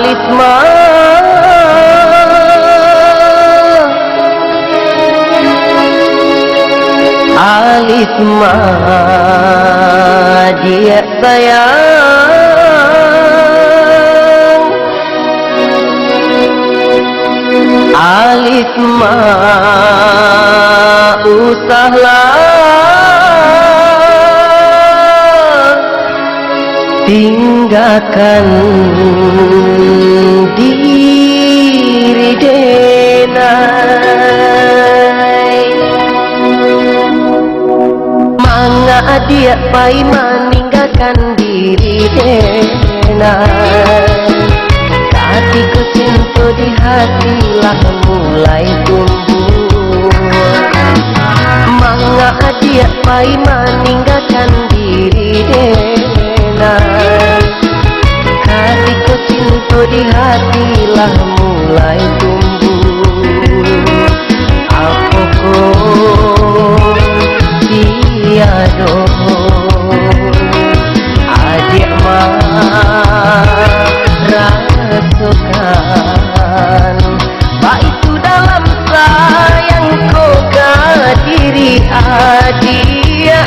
alisma alisma dia sayang, alisma usahlah tinggalkan diri denai. Manga dia pai meninggalkan diri denai. Hatiku cinta di hatilah mulai tumbuh. Manga dia pai meninggalkan diri denai. Hatiku cinta di hatilah mulai tumbuh. Apakah tiada adik rasakan, baik itu dalam sayang kau ke diri adik,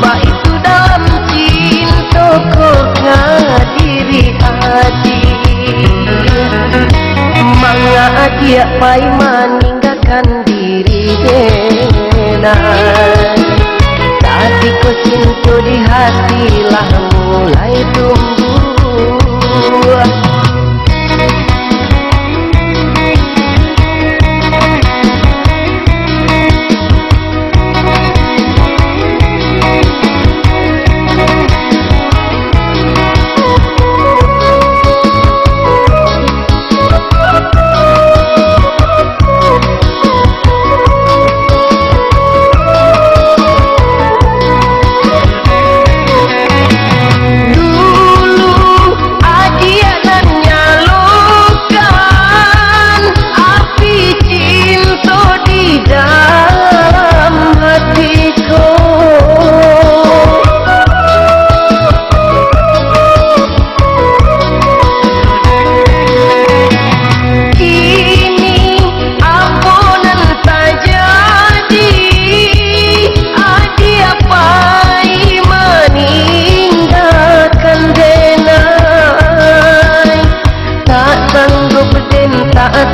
baik itu dalam cinta kau ke diri adik. Manga dia pai meninggalkan diri denai. Hatiku cinta di hatilah mulai tumbuh.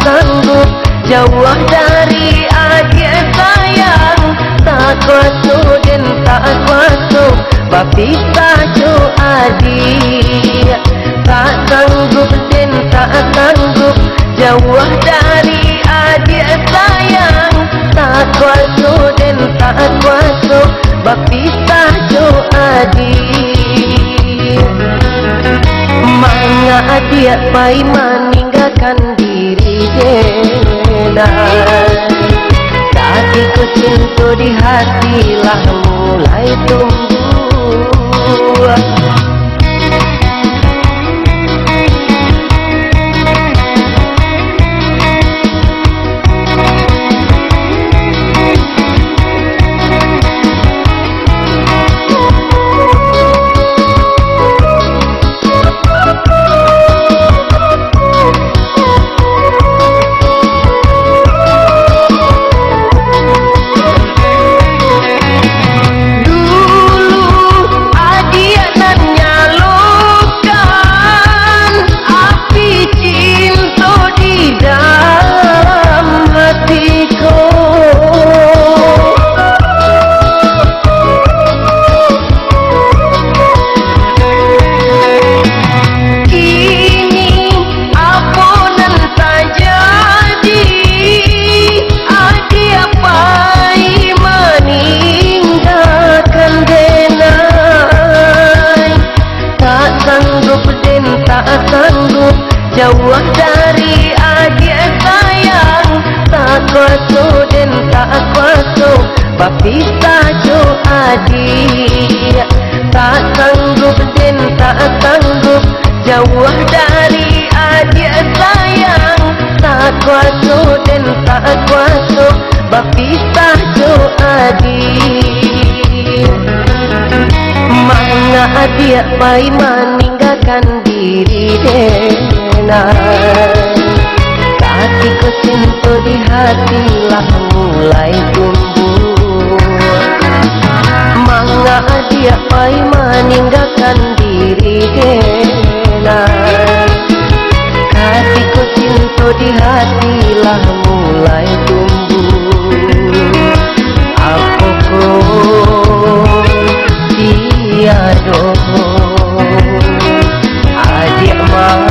Sanggup jauh dari adik sayang, tak kuasa dan tak kuasa berpisah jo adik. Tak sanggup dan tak sanggup jauh dari adik sayang, tak kuasa dan tak kuasa berpisah jo adik. Manga adik pai meninggalkan diri denai. Hatiku cinta di hatilah mulai tumbuh. Jauh dari adik sayang, tak kuasa dan tak kuasa berpisah jo adik. Tak sanggup dan tak sanggup jauh dari adik sayang, tak kuasa dan tak kuasa berpisah jo adik. Mana adik pai meninggalkan diri denai. mulai tumbuh. Mangga dia pai meninggalkan diri kenai. Kasihku cinta di hati lah mulai tumbuh. Apapun tiada adik merasakan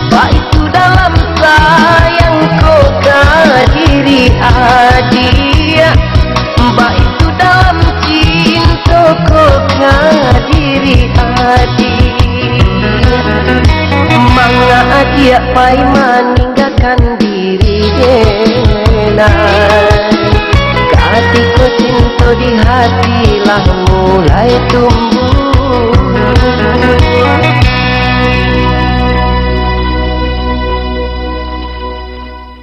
baik itu dalam sayang kau ke diri adik, baik itu dalam cinta kau ke diri adik. Mangga adik pai meninggalkan diri kenai. Kasihku cinta di hati lah mulai tumbuh.